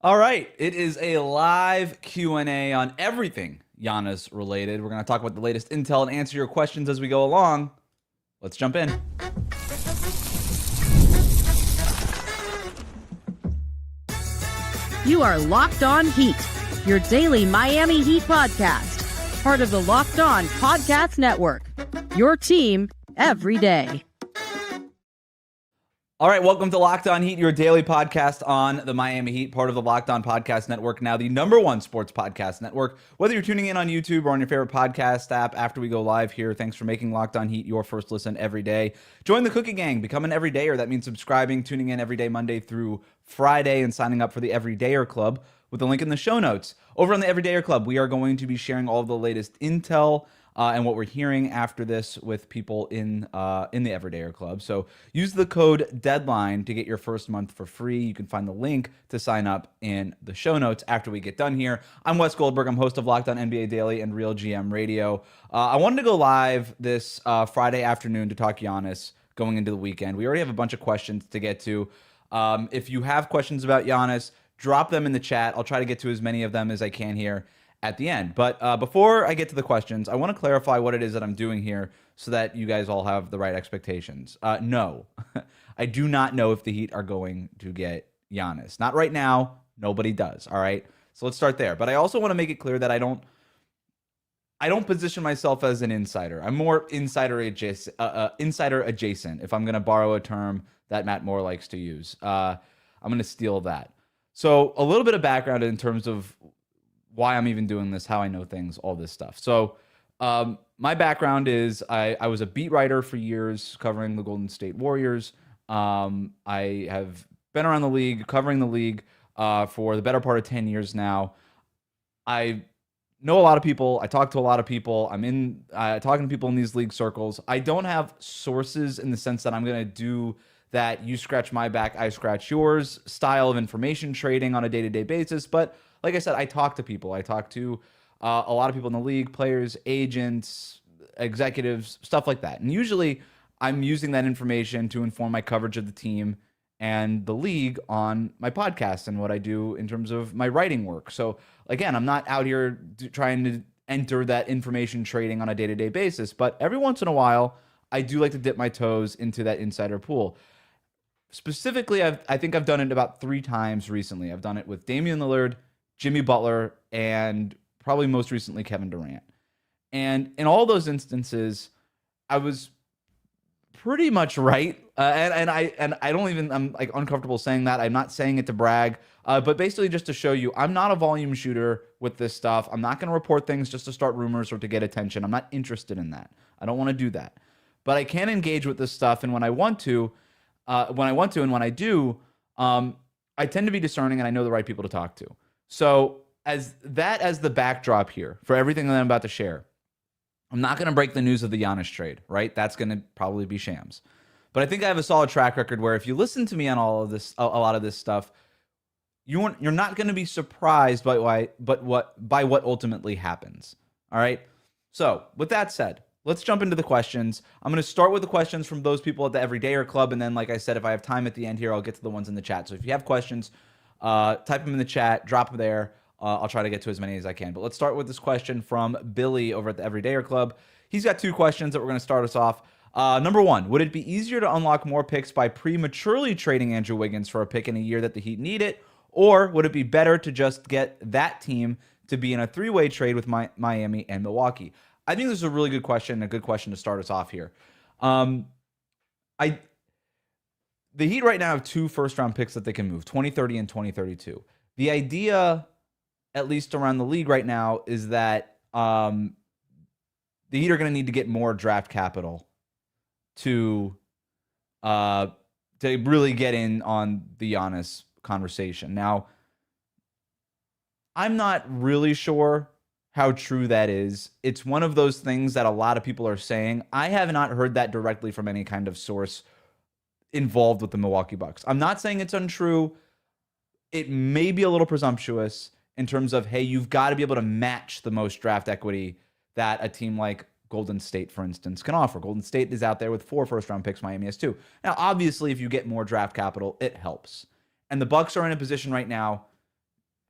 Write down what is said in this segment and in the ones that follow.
All right, it is a live Q&A on everything Giannis related. We're going to talk about the latest intel and answer your questions as we go along. Let's jump in. You are Locked On Heat, your daily Miami Heat podcast, part of the Locked On Podcast Network, your team every day. All right, welcome to Locked On Heat, your daily podcast on the Miami Heat, part of the Locked On Podcast Network, now the #1 sports podcast network. Whether you're tuning in on YouTube or on your favorite podcast app after we go live here, thanks for making Locked On Heat your first listen every day. Join the Cookie Gang, become an everydayer. That means subscribing, tuning in every day, Monday through Friday, and signing up for the Everydayer Club with the link in the show notes. Over on the Everydayer Club, we are going to be sharing all of the latest intel and what we're hearing after this with people in the Everydayer Club. So use the code DEADLINE to get your first month for free. You can find the link to sign up in the show notes after we get done here. I'm Wes Goldberg. I'm host of Locked On NBA Daily and Real GM Radio. I wanted to go live this Friday afternoon to talk Giannis going into the weekend. We already have a bunch of questions to get to. If you have questions about Giannis, drop them in the chat. I'll try to get to as many of them as I can here at the end. But before I get to the questions, I want to clarify what it is that I'm doing here so that you guys all have the right expectations. No, I do not know if the Heat are going to get Giannis. Not right now. Nobody does. All right. So let's start there. But I also want to make it clear that I don't position myself as an insider. I'm more insider adjacent, if I'm going to borrow a term that Matt Moore likes to use. I'm going to steal that. So a little bit of background in terms of why I'm even doing this, how I know things, all this stuff. So my background is I was a beat writer for years covering the Golden State Warriors. I have been around the league, covering the league for the better part of 10 years now. I know a lot of people. I talk to a lot of people. I'm talking to people in these league circles. I don't have sources in the sense that I'm going to do that you scratch my back, I scratch yours style of information trading on a day-to-day basis. But like I said, I talk to people. I talk to a lot of people in the league, players, agents, executives, stuff like that. And usually I'm using that information to inform my coverage of the team and the league on my podcast and what I do in terms of my writing work. So again, I'm not out here trying to enter that information trading on a day-to-day basis, but every once in a while, I do like to dip my toes into that insider pool. Specifically, I think I've done it about 3 times recently. I've done it with Damian Lillard, Jimmy Butler, and probably most recently Kevin Durant. And in all those instances, I was pretty much right. And I don't even, I'm like uncomfortable saying that. I'm not saying it to brag, but basically just to show you, I'm not a volume shooter with this stuff. I'm not going to report things just to start rumors or to get attention. I'm not interested in that. I don't want to do that. But I can engage with this stuff, and when I want to, and when I do, I tend to be discerning, and I know the right people to talk to. So as the backdrop here for everything that I'm about to share, I'm not going to break the news of the Giannis trade, right? That's going to probably be shams. But I think I have a solid track record where if you listen to me on all of this, a lot of this stuff, you're not going to be surprised by what ultimately happens. All right. So with that said, let's jump into the questions. I'm going to start with the questions from those people at the Everydayer Club. And then, like I said, if I have time at the end here, I'll get to the ones in the chat. So if you have questions, type them in the chat, drop them there. I'll try to get to as many as I can. But let's start with this question from Billy over at the Everydayer Club. He's got 2 questions that we're going to start us off. Number 1, would it be easier to unlock more picks by prematurely trading Andrew Wiggins for a pick in a year that the Heat need it? Or would it be better to just get that team to be in a 3-way trade with Miami and Milwaukee? I think this is a really good question, a good question to start us off here. The Heat right now have 2 first-round picks that they can move, 2030 and 2032. The idea, at least around the league right now, is that the Heat are going to need to get more draft capital to really get in on the Giannis conversation. Now, I'm not really sure how true that is. It's one of those things that a lot of people are saying. I have not heard that directly from any kind of source involved with the Milwaukee Bucks. I'm not saying it's untrue. It may be a little presumptuous in terms of, hey, you've got to be able to match the most draft equity that a team like Golden State, for instance, can offer. Golden State is out there with 4 first-round picks. Miami has 2. Now, obviously, if you get more draft capital, it helps. And the Bucks are in a position right now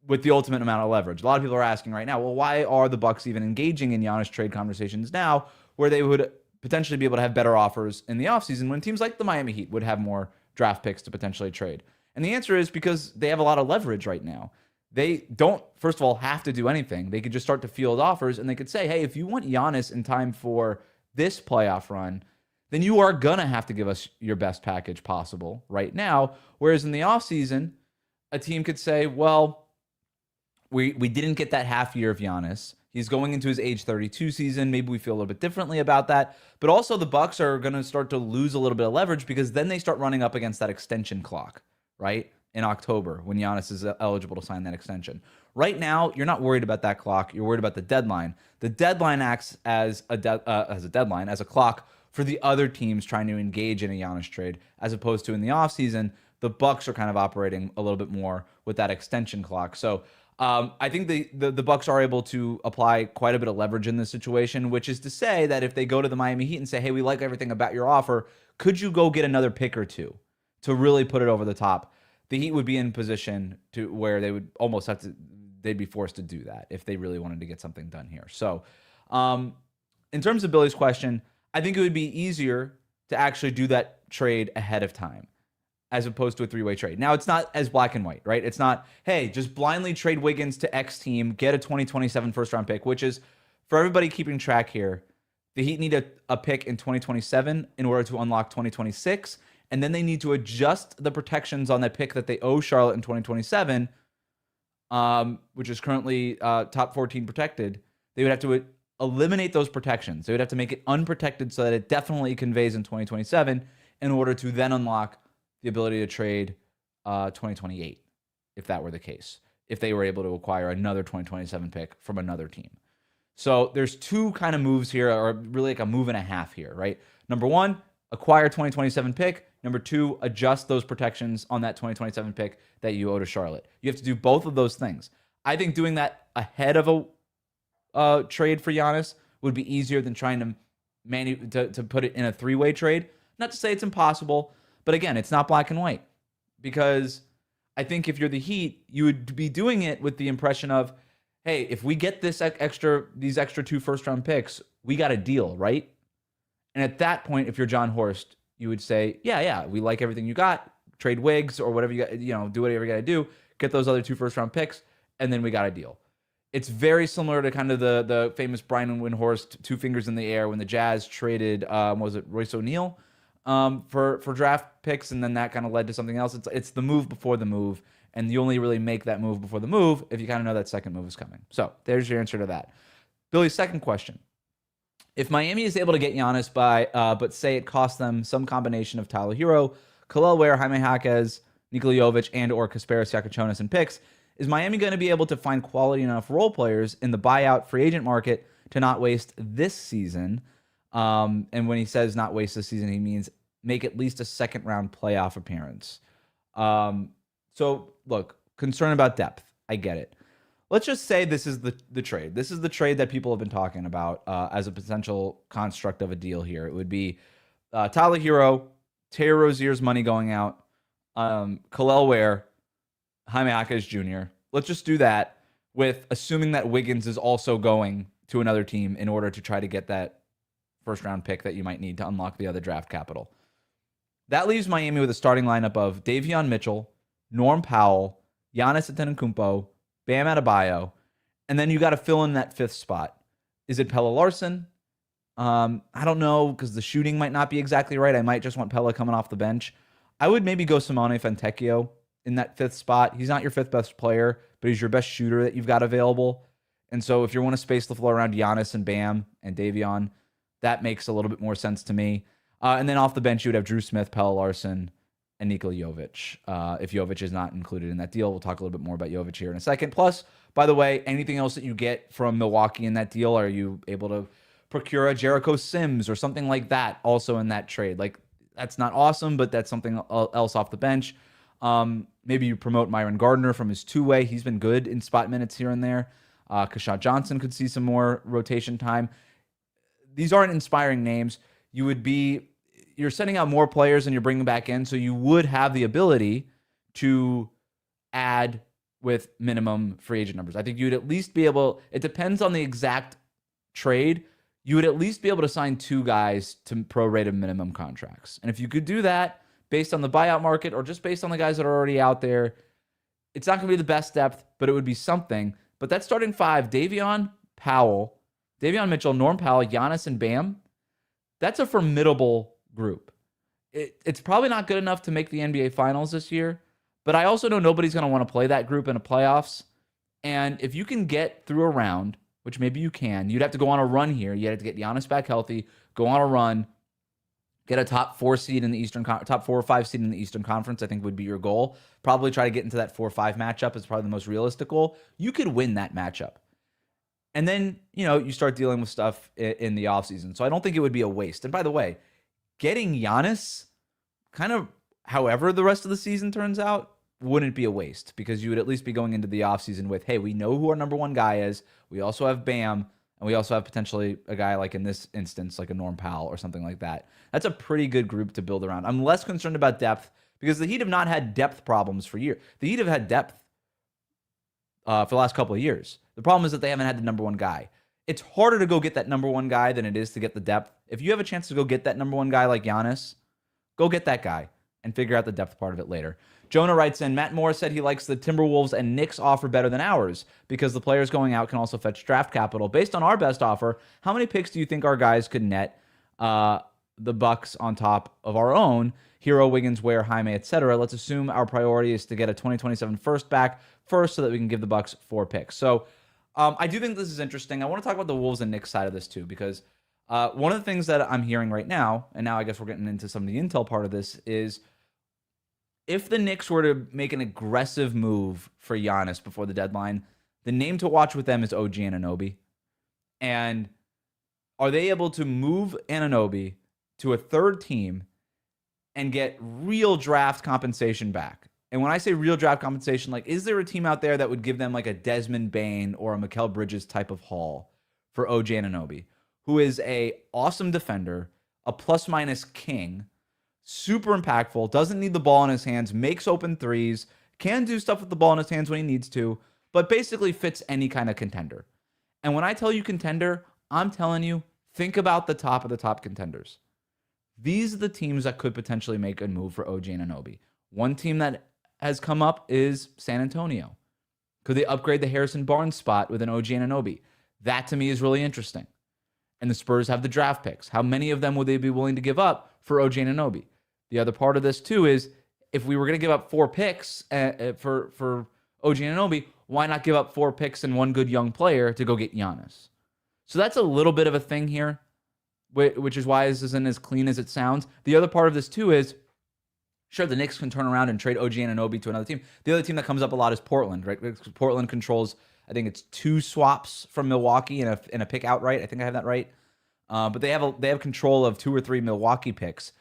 with the ultimate amount of leverage. A lot of people are asking right now, well, why are the Bucks even engaging in Giannis trade conversations now where they would potentially be able to have better offers in the offseason when teams like the Miami Heat would have more draft picks to potentially trade? And the answer is because they have a lot of leverage right now. They don't, first of all, have to do anything. They could just start to field offers, and they could say, hey, if you want Giannis in time for this playoff run, then you are going to have to give us your best package possible right now. Whereas in the offseason, a team could say, well, we didn't get that half year of Giannis. He's going into his age 32 season. Maybe we feel a little bit differently about that. But also the Bucks are going to start to lose a little bit of leverage because then they start running up against that extension clock, right? In October when Giannis is eligible to sign that extension. Right now, you're not worried about that clock. You're worried about the deadline. The deadline acts as a deadline, as a clock for the other teams trying to engage in a Giannis trade, as opposed to in the offseason, the Bucks are kind of operating a little bit more with that extension clock. So I think the Bucks are able to apply quite a bit of leverage in this situation, which is to say that if they go to the Miami Heat and say, hey, we like everything about your offer, could you go get another pick or two to really put it over the top? The Heat would be in position to where they would almost have to, they'd be forced to do that if they really wanted to get something done here. So in terms of Billy's question, I think it would be easier to actually do that trade ahead of time as opposed to a three-way trade. Now, it's not as black and white, right? It's not, hey, just blindly trade Wiggins to X team, get a 2027 first-round pick, which is, for everybody keeping track here, the Heat need a pick in 2027 in order to unlock 2026, and then they need to adjust the protections on that pick that they owe Charlotte in 2027, which is currently top 14 protected. They would have to eliminate those protections. They would have to make it unprotected so that it definitely conveys in 2027 in order to then unlock the ability to trade 2028, if that were the case, if they were able to acquire another 2027 pick from another team. So there's two kind of moves here, or really like a move and a half here, right? Number one, acquire 2027 pick. Number two, adjust those protections on that 2027 pick that you owe to Charlotte. You have to do both of those things. I think doing that ahead of a trade for Giannis would be easier than trying to put it in a three-way trade. Not to say it's impossible, but again, it's not black and white, because I think if you're the Heat, you would be doing it with the impression of, hey, if we get these extra two first-round picks, we got a deal, right? And at that point, if you're John Horst, you would say, yeah, we like everything you got. Trade Wiggs or whatever you got, do whatever you got to do. Get those other two first-round picks, and then we got a deal. It's very similar to kind of the famous Brian Windhorst two fingers in the air when the Jazz traded, Royce O'Neal for draft picks, and then that kind of led to something else. It's the move before the move, and you only really make that move before the move if you kind of know that second move is coming. So there's your answer to that. Billy's second question. If Miami is able to get Giannis but say it costs them some combination of Tyler Hero, Kel'el Ware, Jaime Jaquez, Nikola Jovic, and or Kasparis Siakachonis in picks, is Miami going to be able to find quality enough role players in the buyout free agent market to not waste this season? And when he says not waste this season, he means make at least a second-round playoff appearance. So, look, concern about depth. I get it. Let's just say this is the trade. This is the trade that people have been talking about as a potential construct of a deal here. It would be Tyler Hero, Terry Rozier's money going out, Kel'el Ware, Jaime Jaquez Jr. Let's just do that with assuming that Wiggins is also going to another team in order to try to get that first-round pick that you might need to unlock the other draft capital. That leaves Miami with a starting lineup of Davion Mitchell, Norm Powell, Giannis Antetokounmpo, Bam Adebayo, and then you got to fill in that fifth spot. Is it Pelle Larsson? I don't know, because the shooting might not be exactly right. I might just want Pelle coming off the bench. I would maybe go Simone Fontecchio in that fifth spot. He's not your fifth best player, but he's your best shooter that you've got available. And so if you want to space the floor around Giannis and Bam and Davion, that makes a little bit more sense to me. And then off the bench, you would have Drew Smith, Pelle Larsson, and Nikola Jovic. If Jovic is not included in that deal, we'll talk a little bit more about Jovic here in a second. Plus, by the way, anything else that you get from Milwaukee in that deal, are you able to procure a Jericho Sims or something like that also in that trade? Like, that's not awesome, but that's something else off the bench. Maybe you promote Myron Gardner from his two-way. He's been good in spot minutes here and there. Keshad Johnson could see some more rotation time. These aren't inspiring names. You're sending out more players than you're bringing back in, so you would have the ability to add with minimum free agent numbers. I think you'd at least be able, it depends on the exact trade, you would at least be able to sign 2 guys to prorated minimum contracts. And if you could do that based on the buyout market or just based on the guys that are already out there, it's not going to be the best depth, but it would be something. But that starting 5, Davion Mitchell, Norm Powell, Giannis, and Bam, that's a formidable group. It's probably not good enough to make the NBA Finals this year, but I also know nobody's going to want to play that group in the playoffs. And if you can get through a round, which maybe you can, you'd have to go on a run here. You have to get Giannis back healthy, go on a run, get a top 4 seed in the Eastern, top 4 or 5 seed in the Eastern Conference, I think would be your goal. Probably try to get into that 4-5 matchup is probably the most realistic goal. You could win that matchup. And then, you start dealing with stuff in the offseason. So I don't think it would be a waste. And by the way, getting Giannis, kind of however the rest of the season turns out, wouldn't be a waste because you would at least be going into the offseason with, hey, we know who our number 1 guy is. We also have Bam, and we also have potentially a guy like in this instance, like a Norm Powell or something like that. That's a pretty good group to build around. I'm less concerned about depth because the Heat have not had depth problems for years. The Heat have had depth for the last couple of years. The problem is that they haven't had the number 1 guy. It's harder to go get that number 1 guy than it is to get the depth. If you have a chance to go get that number 1 guy like Giannis, go get that guy and figure out the depth part of it later. Jonah writes in, Matt Moore said he likes the Timberwolves and Knicks offer better than ours because the players going out can also fetch draft capital. Based on our best offer, how many picks do you think our guys could net the Bucks on top of our own? Hero, Wiggins, Ware, Jaime, etc. Let's assume our priority is to get a 2027 first back first so that we can give the Bucks 4 picks. So I do think this is interesting. I want to talk about the Wolves and Knicks side of this too because one of the things that I'm hearing right now, and now I guess we're getting into some of the intel part of this, is if the Knicks were to make an aggressive move for Giannis before the deadline, the name to watch with them is OG Anunoby. And are they able to move Anunoby to a 3rd team and get real draft compensation back? And when I say real draft compensation, like, is there a team out there that would give them like a Desmond Bane or a Mikal Bridges type of haul for OG Anunoby, who is a awesome defender, a plus-minus king, super impactful, doesn't need the ball in his hands, makes open threes, can do stuff with the ball in his hands when he needs to, but basically fits any kind of contender. And when I tell you contender, I'm telling you, think about the top of the top contenders. These are the teams that could potentially make a move for OG Anunoby. One team that has come up is San Antonio. Could they upgrade the Harrison Barnes spot with an OG Anunoby? That to me is really interesting. And the Spurs have the draft picks. How many of them would they be willing to give up for OG Anunoby? The other part of this too is if we were going to give up 4 picks for OG Anunoby, why not give up 4 picks and 1 good young player to go get Giannis? So that's a little bit of a thing here, which is why this isn't as clean as it sounds. The other part of this too is, sure, the Knicks can turn around and trade OG Anunoby to another team. The other team that comes up a lot is Portland, right? Portland controls, I think it's 2 swaps from Milwaukee and a pick outright. I think I have that right. But they have control of 2 or 3 Milwaukee picks.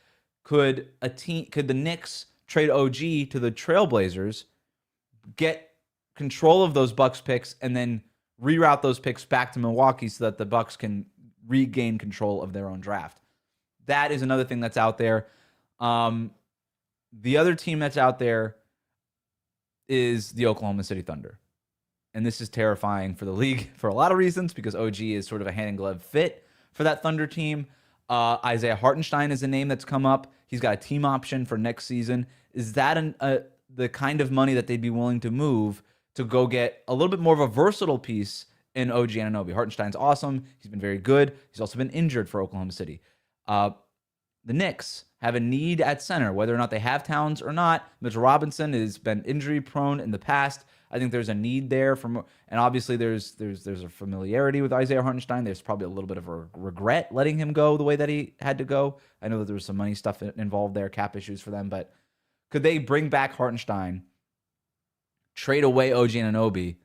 Could the Knicks trade OG to the Trailblazers, get control of those Bucks picks, and then reroute those picks back to Milwaukee so that the Bucks can regain control of their own draft? That is another thing that's out there. The other team that's out there is the Oklahoma City Thunder. And this is terrifying for the league for a lot of reasons because OG is sort of a hand-in-glove fit for that Thunder team. Isaiah Hartenstein is a name that's come up. He's got a team option for next season. Is that the kind of money that they'd be willing to move to go get a little bit more of a versatile piece in OG Anunoby? Hartenstein's awesome. He's been very good. He's also been injured for Oklahoma City. The Knicks have a need at center, whether or not they have Towns or not. Mitchell Robinson has been injury prone in the past. I think there's a need there and obviously there's a familiarity with Isaiah Hartenstein. There's probably a little bit of a regret letting him go the way that he had to go. I know that there was some money stuff involved there, cap issues for them, but could they bring back Hartenstein, trade away OG Anunoby,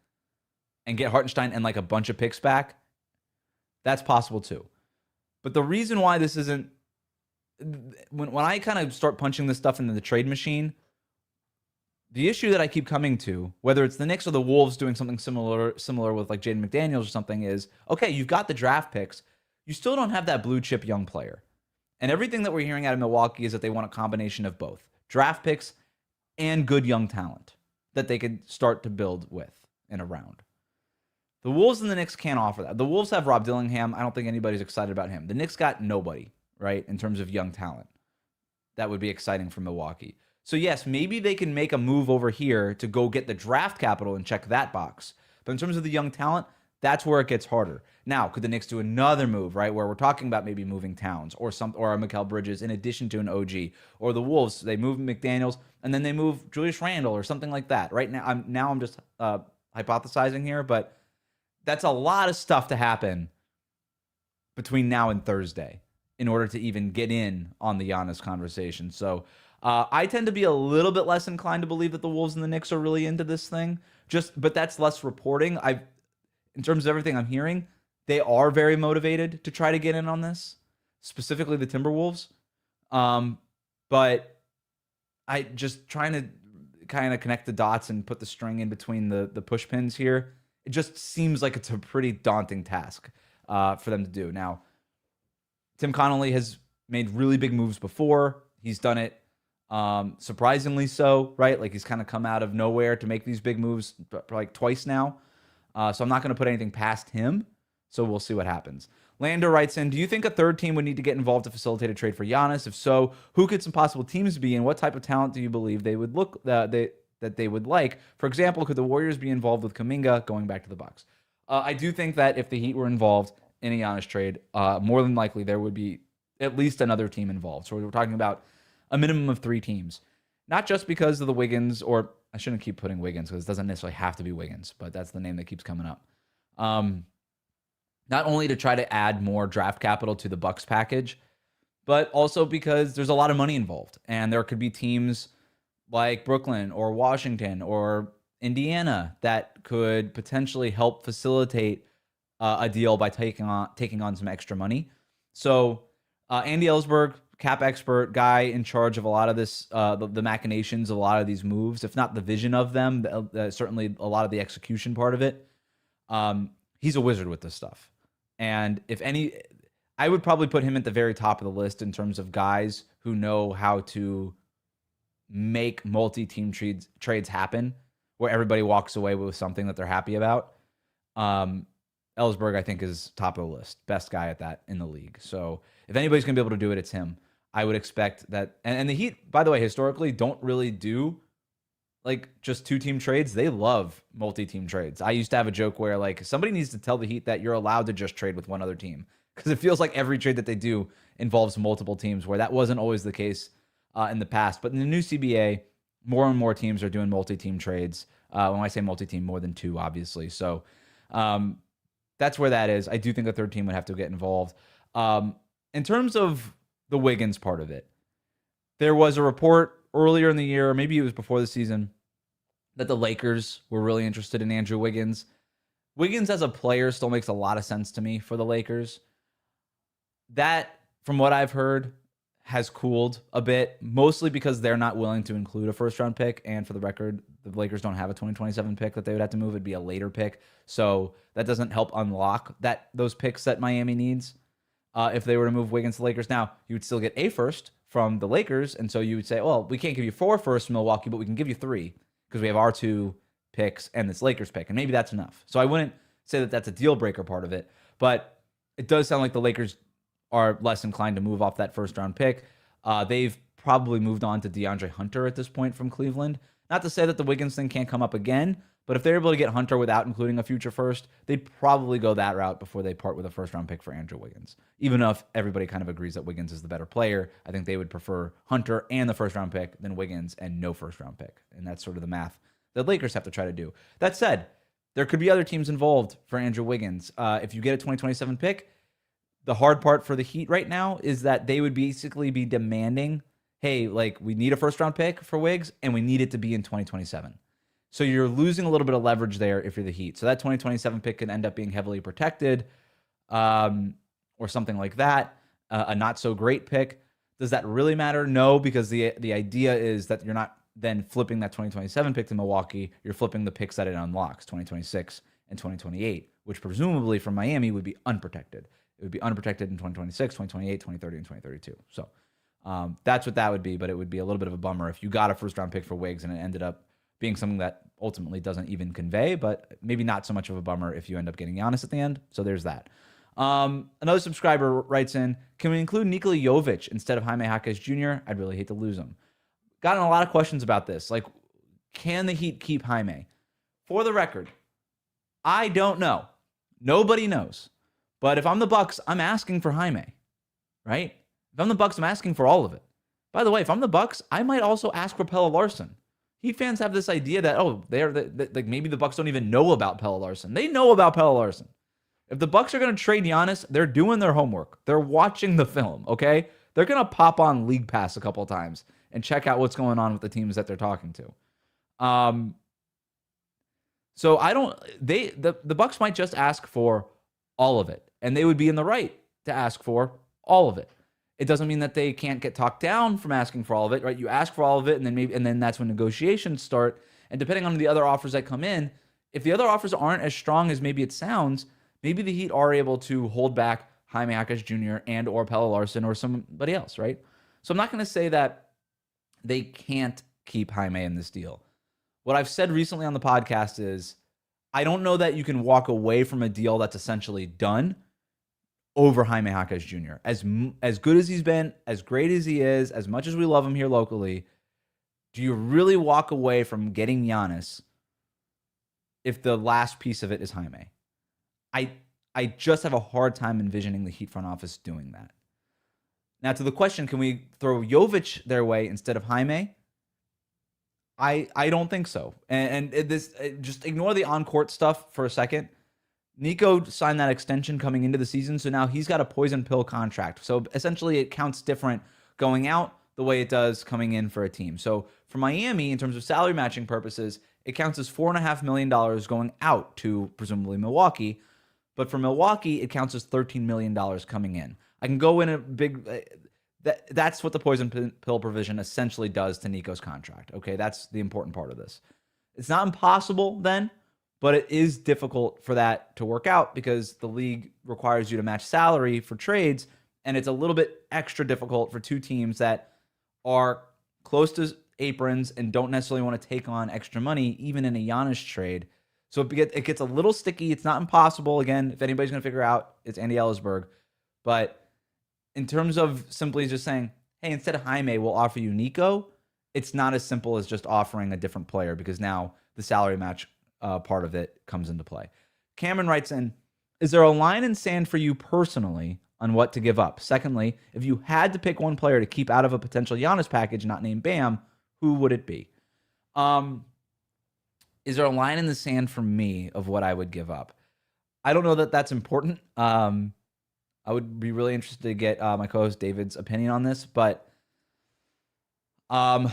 and get Hartenstein and like a bunch of picks back? That's possible too. But the reason why this isn't, when I kind of start punching this stuff into the trade machine, the issue that I keep coming to, whether it's the Knicks or the Wolves doing something similar with like Jaden McDaniels or something, is, okay, you've got the draft picks. You still don't have that blue chip young player. And everything that we're hearing out of Milwaukee is that they want a combination of both draft picks and good young talent. that they could start to build with and around. The Wolves and the Knicks can't offer that. The Wolves have Rob Dillingham. I don't think anybody's excited about him. The Knicks got nobody, right, in terms of young talent. That would be exciting for Milwaukee. So, yes, maybe they can make a move over here to go get the draft capital and check that box. But in terms of the young talent, that's where it gets harder. Now, could the Knicks do another move, right, where we're talking about maybe moving Towns or a Mikal Bridges in addition to an OG? Or the Wolves, they move McDaniels and then they move Julius Randle or something like that. Right now, I'm just hypothesizing here, but that's a lot of stuff to happen between now and Thursday in order to even get in on the Giannis conversation. So I tend to be a little bit less inclined to believe that the Wolves and the Knicks are really into this thing. But that's less reporting. In terms of everything I'm hearing, they are very motivated to try to get in on this, specifically the Timberwolves. But I just trying to kind of connect the dots and put the string in between the push pins here. It just seems like it's a pretty daunting task for them to do. Now, Tim Connolly has made really big moves before. He's done it surprisingly so, right? Like he's kind of come out of nowhere to make these big moves like twice now. So I'm not going to put anything past him. So we'll see what happens. Lander writes in, do you think a third team would need to get involved to facilitate a trade for Giannis? If so, who could some possible teams be and what type of talent do you believe they would that they would like? For example, could the Warriors be involved with Kuminga going back to the Bucks? I do think that if the Heat were involved in a Giannis trade, more than likely there would be at least another team involved. So we're talking about a minimum of 3 teams. Not just because of the Wiggins, or I shouldn't keep putting Wiggins because it doesn't necessarily have to be Wiggins, but that's the name that keeps coming up. Not only to try to add more draft capital to the Bucks package, but also because there's a lot of money involved. And there could be teams like Brooklyn or Washington or Indiana that could potentially help facilitate a deal by taking on some extra money. So Andy Ellsberg, cap expert, guy in charge of a lot of this, the machinations of a lot of these moves, if not the vision of them, certainly a lot of the execution part of it. He's a wizard with this stuff. And if any, I would probably put him at the very top of the list in terms of guys who know how to make multi-team trades happen where everybody walks away with something that they're happy about. Ellsberg, I think, is top of the list. Best guy at that in the league. So if anybody's going to be able to do it, it's him. I would expect that. And the Heat, by the way, historically don't really do like just 2-team trades. They love multi-team trades. I used to have a joke where like somebody needs to tell the Heat that you're allowed to just trade with one other team, because it feels like every trade that they do involves multiple teams, where that wasn't always the case in the past. But in the new CBA, more and more teams are doing multi-team trades. When I say multi-team, more than 2, obviously. So that's where that is. I do think a third team would have to get involved. In terms of the Wiggins part of it, there was a report earlier in the year, maybe it was before the season, that the Lakers were really interested in Andrew Wiggins. Wiggins as a player still makes a lot of sense to me for the Lakers. That, from what I've heard, has cooled a bit, mostly because they're not willing to include a first-round pick. And for the record, the Lakers don't have a 2027 pick that they would have to move. It'd be a later pick. So that doesn't help unlock those picks that Miami needs if they were to move Wiggins to the Lakers. Now, you would still get a first from the Lakers, and so you would say, well, we can't give you 4 firsts from Milwaukee, but we can give you 3 because we have our 2 picks and this Lakers pick, and maybe that's enough. So I wouldn't say that that's a deal breaker part of it, but it does sound like the Lakers are less inclined to move off that first-round pick. They've probably moved on to DeAndre Hunter at this point from Cleveland. Not to say that the Wiggins thing can't come up again, but if they're able to get Hunter without including a future first, they'd probably go that route before they part with a first-round pick for Andrew Wiggins. Even if everybody kind of agrees that Wiggins is the better player, I think they would prefer Hunter and the first-round pick than Wiggins and no first-round pick. And that's sort of the math the Lakers have to try to do. That said, there could be other teams involved for Andrew Wiggins. If you get a 2027 pick, the hard part for the Heat right now is that they would basically be demanding, hey, like, we need a first-round pick for Wiggs, and we need it to be in 2027. So you're losing a little bit of leverage there if you're the Heat. So that 2027 pick can end up being heavily protected or something like that, a not-so-great pick. Does that really matter? No, because the idea is that you're not then flipping that 2027 pick to Milwaukee. You're flipping the picks that it unlocks, 2026 and 2028, which presumably from Miami would be unprotected. It would be unprotected in 2026, 2028, 2030, and 2032. So that's what that would be, but it would be a little bit of a bummer if you got a first-round pick for Wiggs and it ended up being something that ultimately doesn't even convey, but maybe not so much of a bummer if you end up getting Giannis at the end. So there's that. Another subscriber writes in, can we include Nikola Jovic instead of Jaime Jaquez Jr.? I'd really hate to lose him. Gotten a lot of questions about this. Like, can the Heat keep Jaime? For the record, I don't know. Nobody knows. But if I'm the Bucks, I'm asking for Jaime, right? If I'm the Bucks, I'm asking for all of it. By the way, if I'm the Bucks, I might also ask for Pelle Larsson. Heat fans have this idea that, like maybe the Bucks don't even know about Pelle Larsson. They know about Pelle Larsson. If the Bucks are going to trade Giannis, they're doing their homework. They're watching the film, okay? They're going to pop on League Pass a couple of times and check out what's going on with the teams that they're talking to. So the Bucks might just ask for all of it, and they would be in the right to ask for all of it. It doesn't mean that they can't get talked down from asking for all of it, right? You ask for all of it, and then that's when negotiations start. And depending on the other offers that come in, if the other offers aren't as strong as maybe it sounds, maybe the Heat are able to hold back Jaime Jaquez Jr. and or Pelle Larsson or somebody else, right? So I'm not going to say that they can't keep Jaime in this deal. What I've said recently on the podcast is I don't know that you can walk away from a deal that's essentially done over Jaime Jaquez Jr. As good as he's been, as great as he is, as much as we love him here locally, do you really walk away from getting Giannis if the last piece of it is Jaime? I just have a hard time envisioning the Heat front office doing that. Now, to the question, can we throw Jovic their way instead of Jaime? I don't think so. And just ignore the on-court stuff for a second. Nico signed that extension coming into the season, so now he's got a poison pill contract. So essentially it counts different going out the way it does coming in for a team. So for Miami, in terms of salary matching purposes, it counts as $4.5 million going out to presumably Milwaukee. But for Milwaukee, it counts as $13 million coming in. I can go in a big... That's what the poison pill provision essentially does to Nico's contract. Okay, that's the important part of this. It's not impossible then, but it is difficult for that to work out because the league requires you to match salary for trades, and it's a little bit extra difficult for two teams that are close to aprons and don't necessarily want to take on extra money, even in a Giannis trade. So it gets a little sticky. It's not impossible. Again, if anybody's going to figure out, it's Andy Ellisberg. But in terms of simply just saying, hey, instead of Jaime, we'll offer you Nico, it's not as simple as just offering a different player because now the salary match part of it comes into play. Cameron writes in, is there a line in sand for you personally on what to give up? Secondly, if you had to pick one player to keep out of a potential Giannis package not named Bam, who would it be? Is there a line in the sand for me of what I would give up? I don't know that that's important. I would be really interested to get my co-host David's opinion on this, but I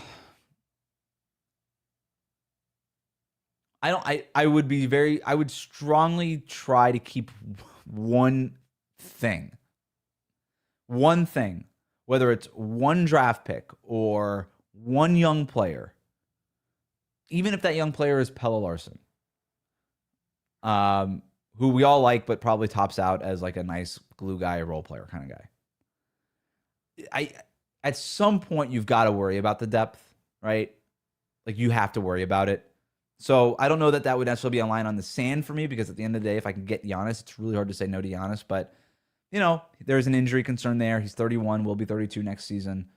would strongly try to keep one thing, whether it's one draft pick or one young player, even if that young player is Pelle Larsson, who we all like, but probably tops out as like a nice glue guy, role player kind of guy. At some point, you've got to worry about the depth, right? Like you have to worry about it. So I don't know that that would necessarily be a line on the sand for me because at the end of the day, if I can get Giannis, it's really hard to say no to Giannis. But, you know, there's an injury concern there. He's 31, will be 32 next season.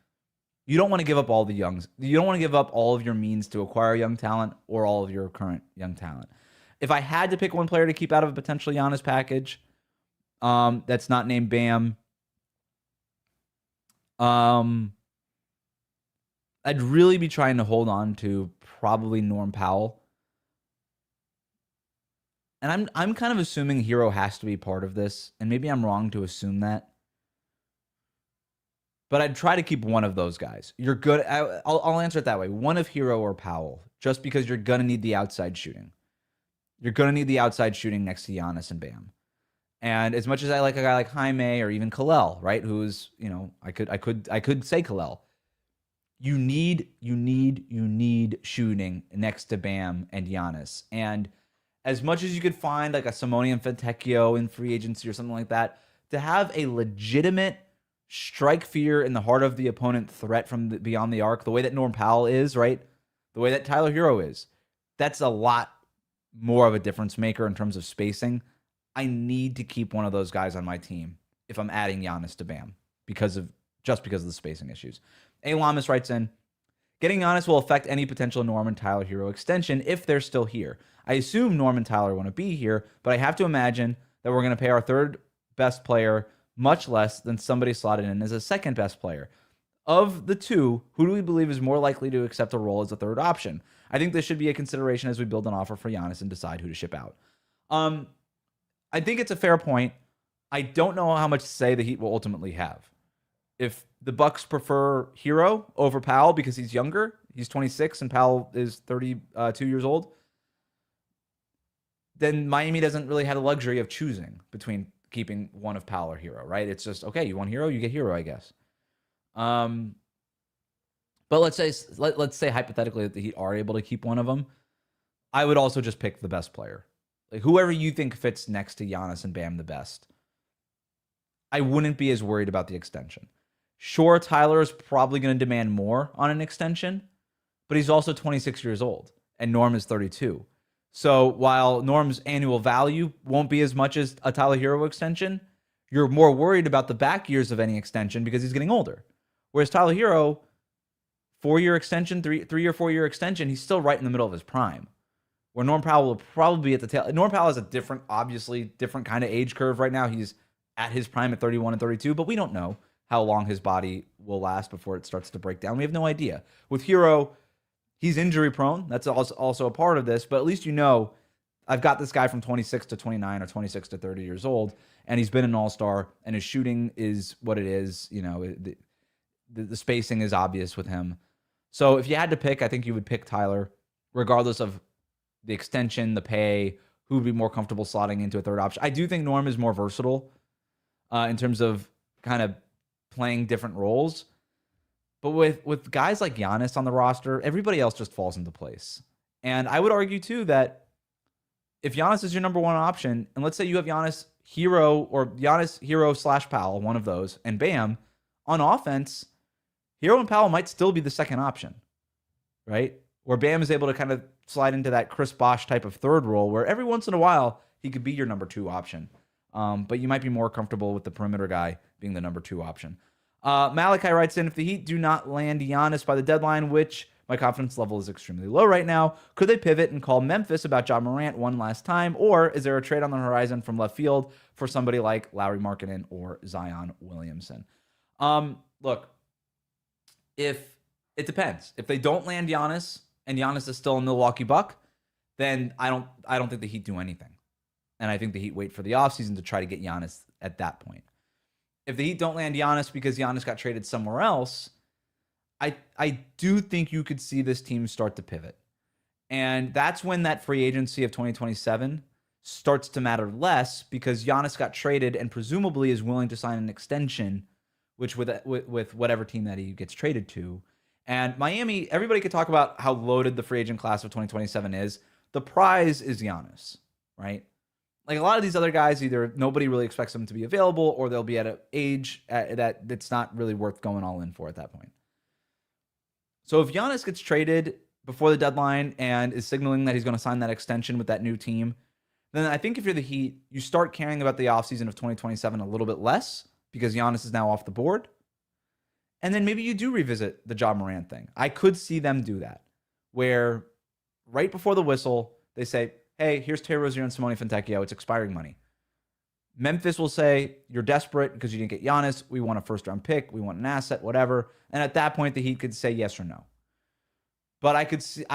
You don't want to give up all the youngs. You don't want to give up all of your means to acquire young talent or all of your current young talent. If I had to pick one player to keep out of a potential Giannis package that's not named Bam, I'd really be trying to hold on to probably Norm Powell. And I'm kind of assuming Hero has to be part of this, and maybe I'm wrong to assume that. But I'd try to keep one of those guys. You're good. I'll answer it that way. One of Hero or Powell, just because you're going to need the outside shooting. You're going to need the outside shooting next to Giannis and Bam. And as much as I like a guy like Jaime or even Kalel, right? Who's, you know, I could say Kalel. You need shooting next to Bam and Giannis. And as much as you could find like a Simone and Fontecchio in free agency or something like that, to have a legitimate strike fear in the heart of the opponent threat from beyond the arc, the way that Norm Powell is, right? The way that Tyler Hero is. that's a lot more of a difference maker in terms of spacing. I need to keep one of those guys on my team if I'm adding Giannis to Bam because of the spacing issues. A. Lamas writes in, getting Giannis will affect any potential Norman Tyler Hero extension if they're still here. I assume Norman Tyler want to be here, but I have to imagine that we're going to pay our third best player much less than somebody slotted in as a second best player. Of the two, who do we believe is more likely to accept a role as a third option? I think this should be a consideration as we build an offer for Giannis and decide who to ship out. I think it's a fair point. I don't know how much say the Heat will ultimately have. If the Bucks prefer Hero over Powell because he's younger, he's 26 and Powell is 32 years old, then Miami doesn't really have the luxury of choosing between keeping one of Powell or Hero, right? It's just, okay, you want Hero, you get Hero, I guess. But let's say hypothetically that the Heat are able to keep one of them. I would also just pick the best player. Like whoever you think fits next to Giannis and Bam the best. I wouldn't be as worried about the extension. Sure, Tyler is probably going to demand more on an extension, but he's also 26 years old and Norm is 32. So while Norm's annual value won't be as much as a Tyler Hero extension, you're more worried about the back years of any extension because he's getting older. Whereas Tyler Hero, 4-year extension, 3 or 4 year extension, he's still right in the middle of his prime. Where Norm Powell will probably be at the tail. Norm Powell has a obviously different kind of age curve right now. He's at his prime at 31 and 32, but we don't know how long his body will last before it starts to break down. We have no idea. With Hero, he's injury prone. That's also a part of this, but at least you know I've got this guy from 26 to 29 or 26 to 30 years old, and he's been an all-star, and his shooting is what it is. You know, the spacing is obvious with him. So if you had to pick, I think you would pick Tyler, regardless of the extension, the pay, who would be more comfortable slotting into a third option. I do think Norm is more versatile in terms of kind of playing different roles. But with guys like Giannis on the roster, everybody else just falls into place. And I would argue, too, that if Giannis is your number one option, and let's say you have Giannis Hero or Giannis Hero / Powell, one of those, and Bam, on offense, Hero and Powell might still be the second option, right? Where Bam is able to kind of slide into that Chris Bosh type of third role where every once in a while he could be your number 2 option. But you might be more comfortable with the perimeter guy being the number 2 option. Malachi writes in, if the Heat do not land Giannis by the deadline, which my confidence level is extremely low right now, could they pivot and call Memphis about Ja Morant one last time? Or is there a trade on the horizon from left field for somebody like Lauri Markkanen or Zion Williamson? Look, if it depends. If they don't land Giannis and Giannis is still a Milwaukee Buck, then I don't think the Heat do anything. And I think the Heat wait for the offseason to try to get Giannis at that point. If the Heat don't land Giannis because Giannis got traded somewhere else, I do think you could see this team start to pivot. And that's when that free agency of 2027 starts to matter less because Giannis got traded and presumably is willing to sign an extension, which with whatever team that he gets traded to. And Miami, everybody could talk about how loaded the free agent class of 2027 is. The prize is Giannis, right? Like a lot of these other guys, either nobody really expects them to be available or they'll be at an age that's not really worth going all in for at that point. So if Giannis gets traded before the deadline and is signaling that he's going to sign that extension with that new team, then I think if you're the Heat, you start caring about the offseason of 2027 a little bit less because Giannis is now off the board. And then maybe you do revisit the Ja Morant thing. I could see them do that, where right before the whistle, they say, hey, here's Terry Rozier and Simone Fontecchio. It's expiring money. Memphis will say, you're desperate because you didn't get Giannis. We want a first-round pick. We want an asset, whatever. And at that point, the Heat could say yes or no. But I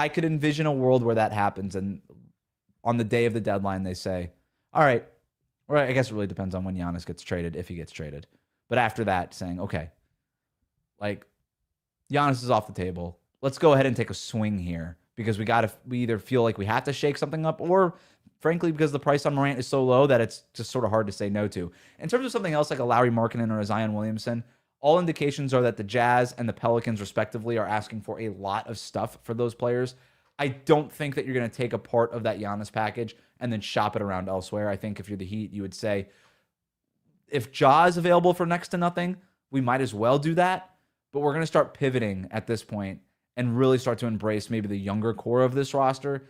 could envision a world where that happens, and on the day of the deadline, they say, all right, or I guess it really depends on when Giannis gets traded, if he gets traded. But after that, saying, okay, like, Giannis is off the table. Let's go ahead and take a swing here because we either feel like we have to shake something up or, frankly, because the price on Morant is so low that it's just sort of hard to say no to. In terms of something else like a Lauri Markkanen or a Zion Williamson, all indications are that the Jazz and the Pelicans, respectively, are asking for a lot of stuff for those players. I don't think that you're going to take a part of that Giannis package and then shop it around elsewhere. I think if you're the Heat, you would say, if Ja is available for next to nothing, we might as well do that. But we're going to start pivoting at this point and really start to embrace maybe the younger core of this roster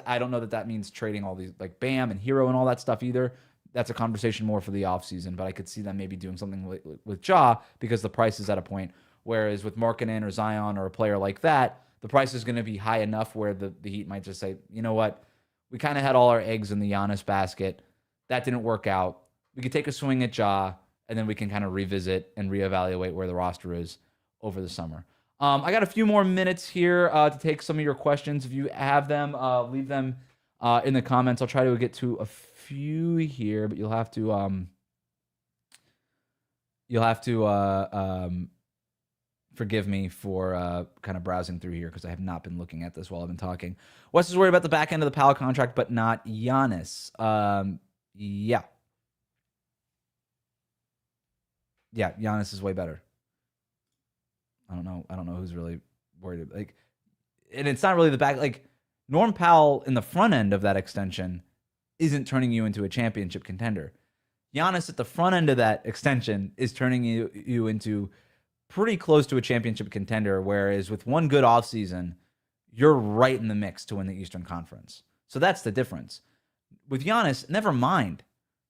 I don't know that means trading all these like Bam and Hero and all that stuff either. That's a conversation more for the offseason, but I could see them maybe doing something with Ja because the price is at a point. Whereas with Markkanen or Zion or a player like that, the price is going to be high enough where the Heat might just say, you know what, we kind of had all our eggs in the Giannis basket. That didn't work out. We could take a swing at Ja, and then we can kind of revisit and reevaluate where the roster is over the summer. I got a few more minutes here to take some of your questions. If you have them, leave them in the comments. I'll try to get to a few here, but you'll have to forgive me for kind of browsing through here because I have not been looking at this while I've been talking. Wes is worried about the back end of the Powell contract, but not Giannis. Yeah, Giannis is way better. I don't know who's really worried. Like, and it's not really the back. Like, Norm Powell in the front end of that extension isn't turning you into a championship contender. Giannis at the front end of that extension is turning you into pretty close to a championship contender, whereas with one good offseason, you're right in the mix to win the Eastern Conference. So that's the difference. With Giannis, never mind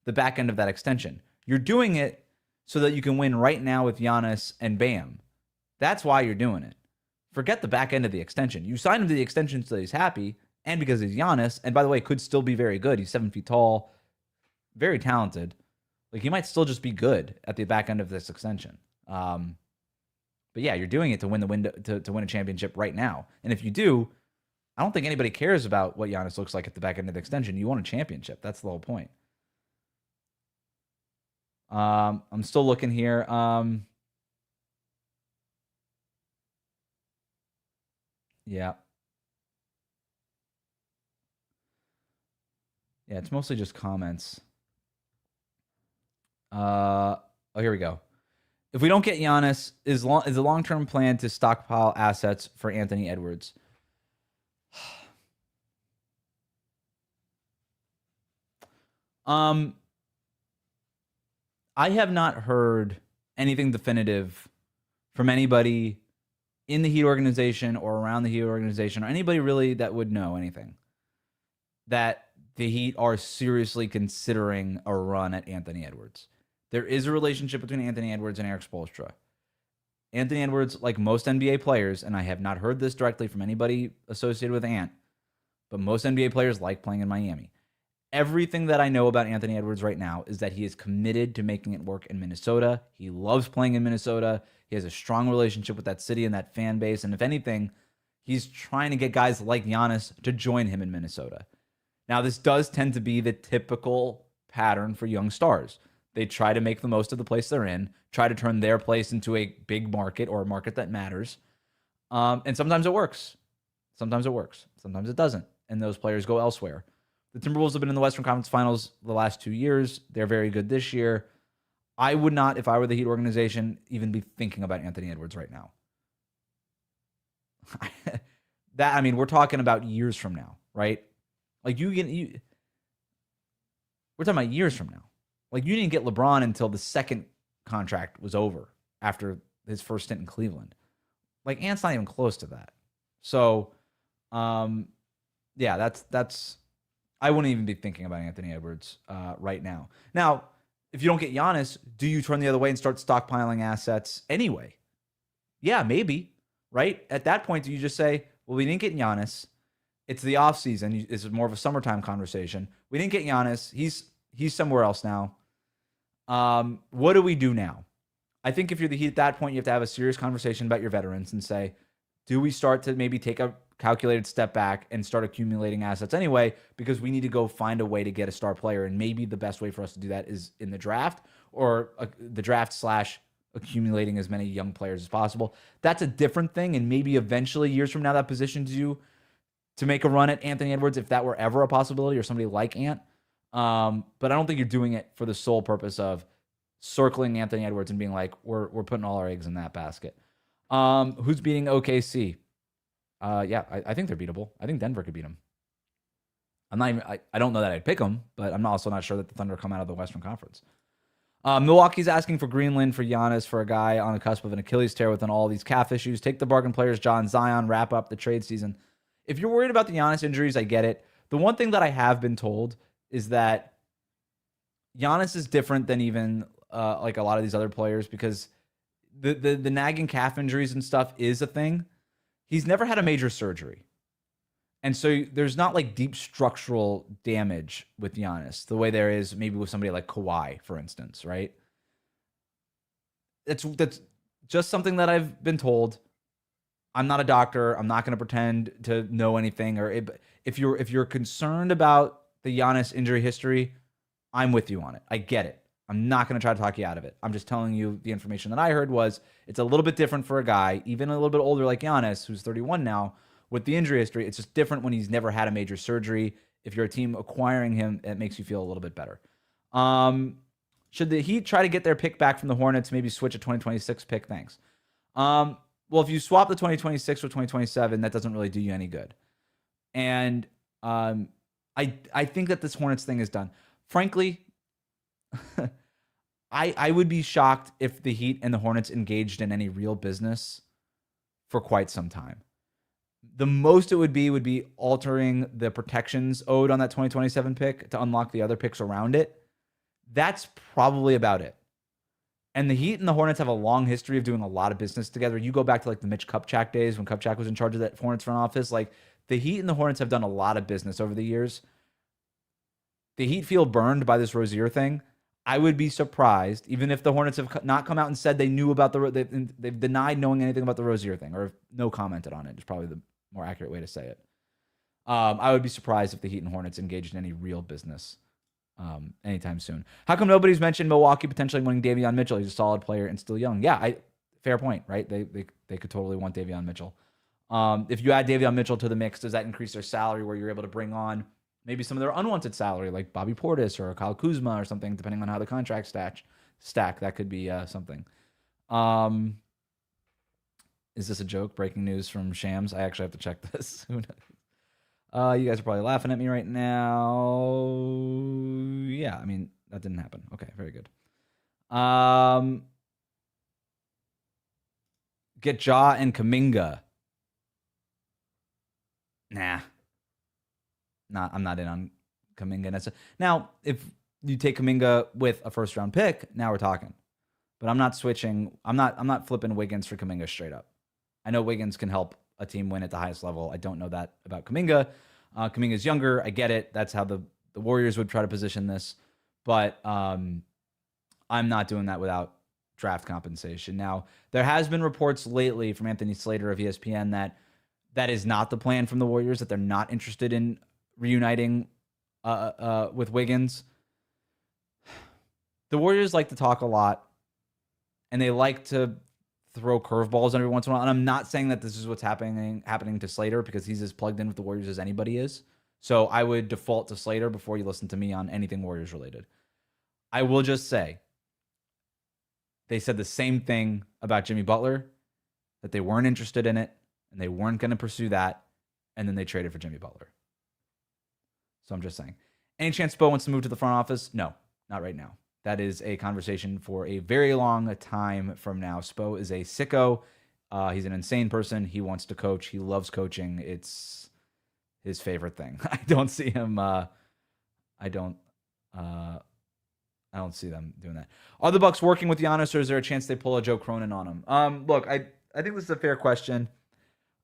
the back end of that extension. You're doing it so that you can win right now with Giannis and Bam. That's why you're doing it. Forget the back end of the extension. You signed him to the extension so that he's happy, and because he's Giannis, and by the way, could still be very good. He's 7 feet tall, very talented. Like, he might still just be good at the back end of this extension. But yeah, you're doing it to win the window to win a championship right now. And if you do, I don't think anybody cares about what Giannis looks like at the back end of the extension. You want a championship. That's the whole point. I'm still looking here. Yeah. Yeah, it's mostly just comments. Oh, here we go. If we don't get Giannis, is the long-term plan to stockpile assets for Anthony Edwards? I have not heard anything definitive from anybody in the Heat organization or around the Heat organization or anybody really that would know anything that the Heat are seriously considering a run at Anthony Edwards. There is a relationship between Anthony Edwards and Erik Spoelstra. Anthony Edwards, like most NBA players, and I have not heard this directly from anybody associated with Ant, but most NBA players like playing in Miami. Everything that I know about Anthony Edwards right now is that he is committed to making it work in Minnesota. He loves playing in Minnesota. He has a strong relationship with that city and that fan base. And if anything, he's trying to get guys like Giannis to join him in Minnesota. Now, this does tend to be the typical pattern for young stars. They try to make the most of the place they're in, try to turn their place into a big market or a market that matters. And sometimes it works. Sometimes it works. Sometimes it doesn't. And those players go elsewhere. The Timberwolves have been in the Western Conference Finals the last 2 years. They're very good this year. I would not, if I were the Heat organization, even be thinking about Anthony Edwards right now. We're talking about years from now, right? Like we're talking about years from now. Like, you didn't get LeBron until the second contract was over after his first stint in Cleveland. Like, Ant's not even close to that. So, yeah, that's. I wouldn't even be thinking about Anthony Edwards right now. Now, if you don't get Giannis, do you turn the other way and start stockpiling assets anyway? Yeah, maybe, right? At that point, do you just say, well, we didn't get Giannis. It's the offseason. It's more of a summertime conversation. We didn't get Giannis. He's somewhere else now. What do we do now? I think if you're the Heat at that point, you have to have a serious conversation about your veterans and say, do we start to maybe take a calculated step back and start accumulating assets anyway, because we need to go find a way to get a star player. And maybe the best way for us to do that is in the draft or the draft / accumulating as many young players as possible. That's a different thing. And maybe eventually years from now, that positions you to make a run at Anthony Edwards, if that were ever a possibility, or somebody like Ant. But I don't think you're doing it for the sole purpose of circling Anthony Edwards and being like, we're putting all our eggs in that basket. Who's beating OKC? Yeah, I think they're beatable. I think Denver could beat them. I don't know that I'd pick them, but I'm also not sure that the Thunder come out of the Western Conference. Milwaukee's asking for Greenland for Giannis, for a guy on the cusp of an Achilles tear with all these calf issues. Take the bargain players, John Zion, wrap up the trade season. if you're worried about the Giannis injuries, I get it. The one thing that I have been told is that Giannis is different than even like a lot of these other players because the nagging calf injuries and stuff is a thing. He's never had a major surgery. And so there's not like deep structural damage with Giannis the way there is maybe with somebody like Kawhi, for instance, right? That's just something that I've been told. I'm not a doctor. I'm not going to pretend to know anything. Or if you're concerned about the Giannis injury history, I'm with you on it. I get it. I'm not going to try to talk you out of it. I'm just telling you the information that I heard was it's a little bit different for a guy, even a little bit older like Giannis, who's 31 now, with the injury history. It's just different when he's never had a major surgery. If you're a team acquiring him, it makes you feel a little bit better. Should the Heat try to get their pick back from the Hornets, maybe switch a 2026 pick? Thanks. Well, if you swap the 2026 or 2027, that doesn't really do you any good. And I think that this Hornets thing is done. Frankly, I would be shocked if the Heat and the Hornets engaged in any real business for quite some time. The most it would be altering the protections owed on that 2027 pick to unlock the other picks around it. That's probably about it. And the Heat and the Hornets have a long history of doing a lot of business together. You go back to like the Mitch Kupchak days when Kupchak was in charge of that Hornets front office. Like the Heat and the Hornets have done a lot of business over the years. The Heat feel burned by this Rozier thing. I would be surprised, even if the Hornets have not come out and said they knew about they've denied knowing anything about the Rozier thing, or no commented on it. Is probably the more accurate way to say it. I would be surprised if the Heat and Hornets engaged in any real business anytime soon. How come nobody's mentioned Milwaukee potentially wanting Davion Mitchell? He's a solid player and still young. Yeah, fair point, right? They could totally want Davion Mitchell. If you add Davion Mitchell to the mix, does that increase their salary where you're able to bring on maybe some of their unwanted salary, like Bobby Portis or Kyle Kuzma or something, depending on how the contract stack? That could be something. Is this a joke? Breaking news from Shams. I actually have to check this. Who knows? You guys are probably laughing at me right now. Yeah, I mean, that didn't happen. Okay, very good. Get Ja and Kuminga. Nah, I'm not in on Kuminga. Now, if you take Kuminga with a first round pick, now we're talking. But I'm not switching. I'm not flipping Wiggins for Kuminga straight up. I know Wiggins can help a team win at the highest level. I don't know that about Kuminga. Kuminga's younger. I get it. That's how the Warriors would try to position this. But I'm not doing that without draft compensation. Now, there has been reports lately from Anthony Slater of ESPN that is not the plan from the Warriors, that they're not interested in reuniting with Wiggins. The Warriors like to talk a lot, and they like to throw curveballs every once in a while. And I'm not saying that this is what's happening to Slater, because he's as plugged in with the Warriors as anybody is. So I would default to Slater before you listen to me on anything Warriors related. I will just say, they said the same thing about Jimmy Butler, that they weren't interested in it and they weren't going to pursue that. And then they traded for Jimmy Butler. So I'm just saying, any chance Spo wants to move to the front office? No, not right now. That is a conversation for a very long time from now. Spo is a sicko. He's an insane person. He wants to coach. He loves coaching. It's his favorite thing. I don't see him. I don't see them doing that. Are the Bucks working with Giannis, or is there a chance they pull a Joe Cronin on him? Look, I think this is a fair question.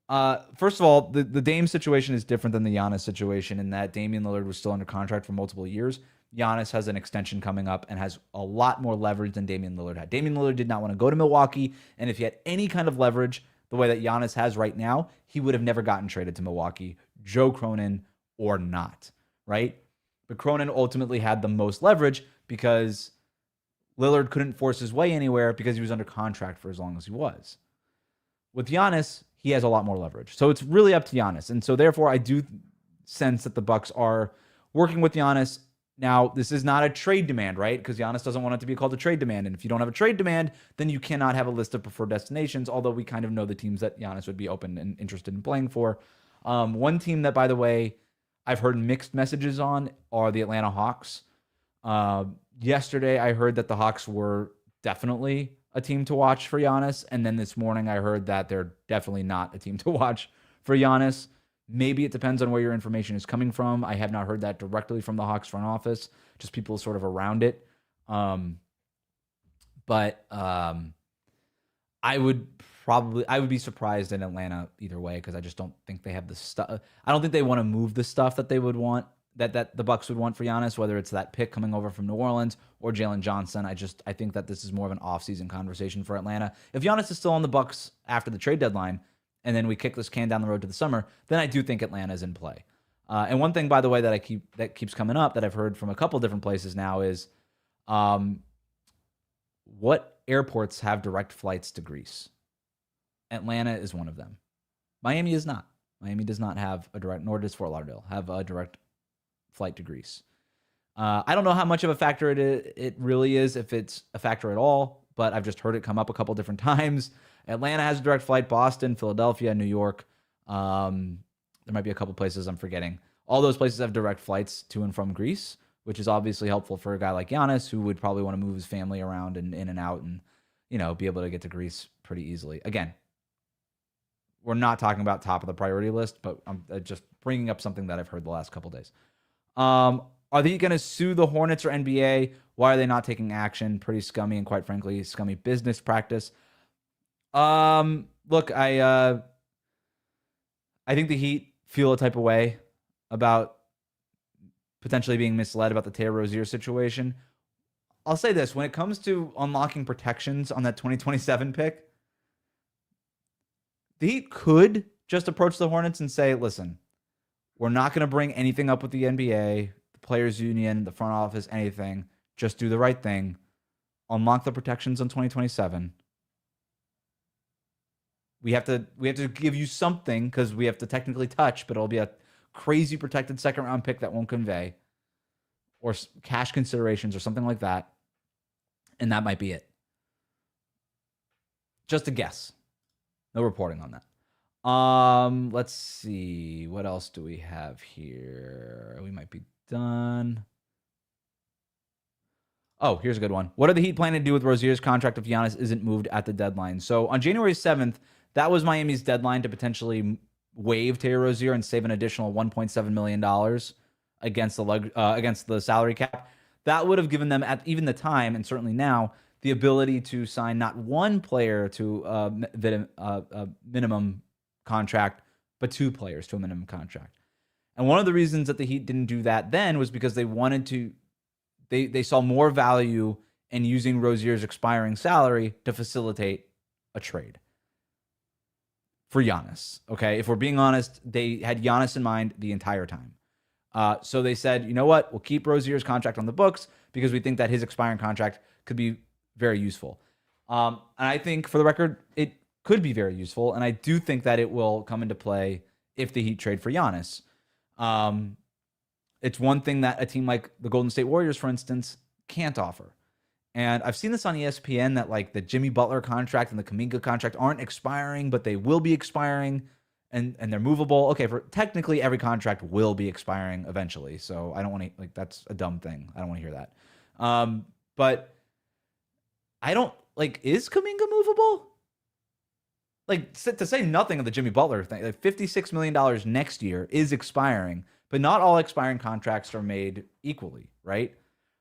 First of all, the Dame situation is different than the Giannis situation in that Damian Lillard was still under contract for multiple years. Giannis has an extension coming up and has a lot more leverage than Damian Lillard had. Damian Lillard did not want to go to Milwaukee, and if he had any kind of leverage the way that Giannis has right now, he would have never gotten traded to Milwaukee, Joe Cronin or not, right? But Cronin ultimately had the most leverage because Lillard couldn't force his way anywhere because he was under contract for as long as he was. With Giannis, he has a lot more leverage. So it's really up to Giannis. And so therefore, I do sense that the Bucks are working with Giannis. Now, this is not a trade demand, right? Because Giannis doesn't want it to be called a trade demand. And if you don't have a trade demand, then you cannot have a list of preferred destinations, although we kind of know the teams that Giannis would be open and interested in playing for. One team that, by the way, I've heard mixed messages on are the Atlanta Hawks. Yesterday, I heard that the Hawks were definitely a team to watch for Giannis. And then this morning, I heard that they're definitely not a team to watch for Giannis. Maybe it depends on where your information is coming from. I have not heard that directly from the Hawks front office, just people sort of around it. But I would be surprised in Atlanta either way, because I just don't think they have the stuff. I don't think they want to move the stuff that they would want, that the Bucks would want for Giannis, whether it's that pick coming over from New Orleans or Jalen Johnson. I think that this is more of an offseason conversation for Atlanta. If Giannis is still on the Bucks after the trade deadline, and then we kick this can down the road to the summer, then I do think Atlanta is in play. And one thing, by the way, that keeps coming up that I've heard from a couple different places now is, what airports have direct flights to Greece? Atlanta is one of them. Miami is not. Miami does not have a direct, nor does Fort Lauderdale have a direct flight to Greece. I don't know how much of a factor it really is, if it's a factor at all, but I've just heard it come up a couple different times. Atlanta has a direct flight, Boston, Philadelphia, New York. There might be a couple places I'm forgetting. All those places have direct flights to and from Greece, which is obviously helpful for a guy like Giannis, who would probably want to move his family around and in and out and, be able to get to Greece pretty easily. Again, we're not talking about top of the priority list, but I'm just bringing up something that I've heard the last couple days. Are they going to sue the Hornets or NBA? Why are they not taking action? Pretty scummy and, quite frankly, scummy business practice. Look, I think the Heat feel a type of way about potentially being misled about the Terry Rozier situation. I'll say this: when it comes to unlocking protections on that 2027 pick, the Heat could just approach the Hornets and say, listen, we're not going to bring anything up with the NBA, the players union, the front office, anything. Just do the right thing. Unlock the protections on 2027. We have to give you something, because we have to technically touch, but it'll be a crazy protected second round pick that won't convey, or cash considerations or something like that. And that might be it. Just a guess. No reporting on that. Let's see. What else do we have here? We might be done. Oh, here's a good one. What are the Heat planning to do with Rozier's contract if Giannis isn't moved at the deadline? So on January 7th, that was Miami's deadline to potentially waive Terry Rozier and save an additional $1.7 million against the salary cap. That would have given them, at even the time, and certainly now, the ability to sign not one player to a minimum contract, but two players to a minimum contract. And one of the reasons that the Heat didn't do that then was because they wanted to, they saw more value in using Rozier's expiring salary to facilitate a trade for Giannis. Okay, if we're being honest, they had Giannis in mind the entire time. So they said, you know what, we'll keep Rozier's contract on the books because we think that his expiring contract could be very useful. And I think, for the record, it could be very useful, and I do think that it will come into play if the Heat trade for Giannis. It's one thing that a team like the Golden State Warriors, for instance, can't offer. And I've seen this on ESPN that, like, the Jimmy Butler contract and the Kuminga contract aren't expiring, but they will be expiring, and they're movable. Okay, for technically every contract will be expiring eventually, so I don't want to, like, that's a dumb thing. I don't want to hear that. But I don't, like, is Kuminga movable? Like, to say nothing of the Jimmy Butler thing, like $56 million next year is expiring, but not all expiring contracts are made equally, right?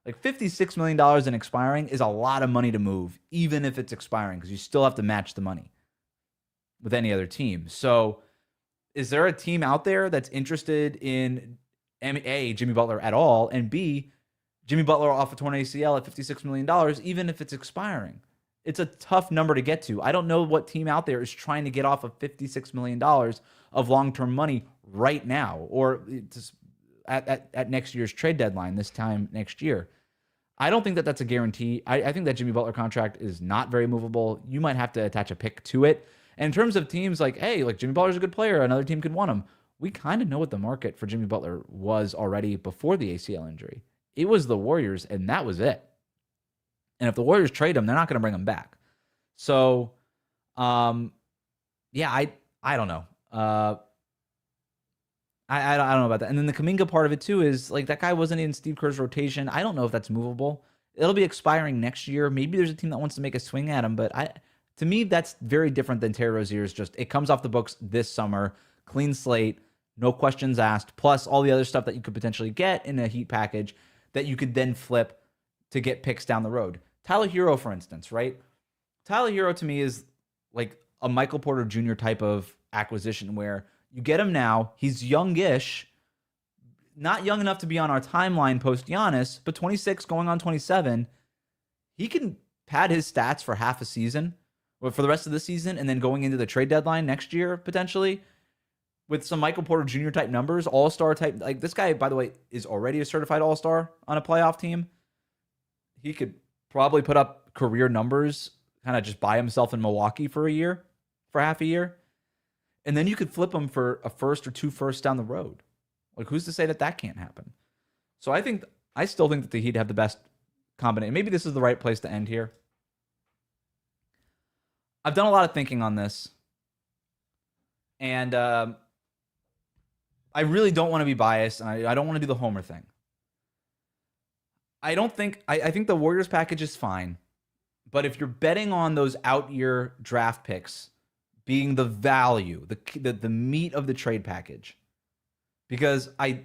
Like, $56 million in expiring is a lot of money to move, even if it's expiring, because you still have to match the money with any other team. So is there a team out there that's interested in, A, Jimmy Butler at all, and B, Jimmy Butler off a torn ACL at $56 million, even if it's expiring? It's a tough number to get to. I don't know what team out there is trying to get off of $56 million of long-term money right now, or at next year's trade deadline, this time next year. I don't think that that's a guarantee. I think that Jimmy Butler contract is not very movable. You might have to attach a pick to it. And in terms of teams like, hey, like, Jimmy Butler's a good player, another team could want him. We kind of know what the market for Jimmy Butler was already before the ACL injury. It was the Warriors, and that was it. And if the Warriors trade him, they're not going to bring him back. So, yeah, I don't know. I don't know about that. And then the Kuminga part of it too is, like, that guy wasn't in Steve Kerr's rotation. I don't know if that's movable. It'll be expiring next year. Maybe there's a team that wants to make a swing at him, but to me, that's very different than Terry Rozier's. Just, it comes off the books this summer, clean slate, no questions asked, plus all the other stuff that you could potentially get in a Heat package that you could then flip to get picks down the road. Tyler Hero, for instance, right? Tyler Hero to me is like a Michael Porter Jr. type of acquisition where you get him now. He's youngish, not young enough to be on our timeline post Giannis, but 26 going on 27. He can pad his stats for half a season, or for the rest of the season, and then going into the trade deadline next year, potentially, with some Michael Porter Jr. type numbers, all-star type. Like, this guy, by the way, is already a certified all-star on a playoff team. He could probably put up career numbers kind of just by himself in Milwaukee for half a year. And then you could flip him for a first or 2 firsts down the road. Like, who's to say that can't happen? So I still think that the Heat have the best combination. Maybe this is the right place to end here. I've done a lot of thinking on this. And I really don't want to be biased, and I don't want to do the homer thing. I think the Warriors package is fine. But if you're betting on those out-year draft picks being the value, the meat of the trade package, because I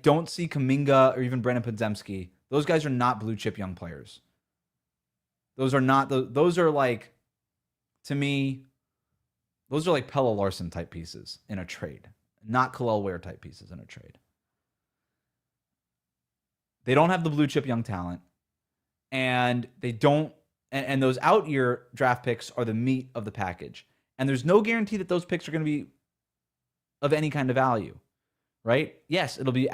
don't see Kuminga or even Brandon Podziemski. Those guys are not blue chip young players. Those are like, to me, those are like Pelle Larsson type pieces in a trade, not Kel'el Ware type pieces in a trade. They don't have the blue chip young talent, and they don't. And those out year draft picks are the meat of the package. And there's no guarantee that those picks are going to be of any kind of value, right? Yes, it'll be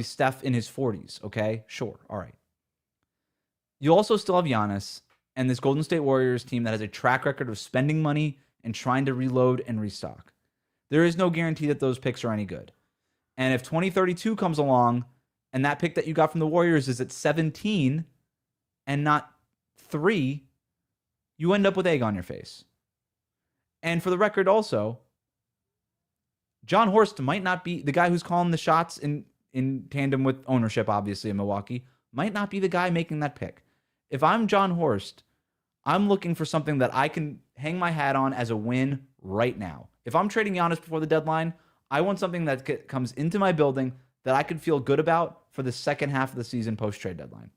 Steph in his 40s. Okay, sure, all right. You also still have Giannis and this Golden State Warriors team that has a track record of spending money and trying to reload and restock. There is no guarantee that those picks are any good. And if 2032 comes along and that pick that you got from the Warriors is at 17 and not 3, you end up with egg on your face. And for the record also, John Horst might not be the guy who's calling the shots in tandem with ownership, obviously, in Milwaukee, might not be the guy making that pick. If I'm John Horst, I'm looking for something that I can hang my hat on as a win right now. If I'm trading Giannis before the deadline, I want something that comes into my building that I could feel good about for the second half of the season post-trade deadline.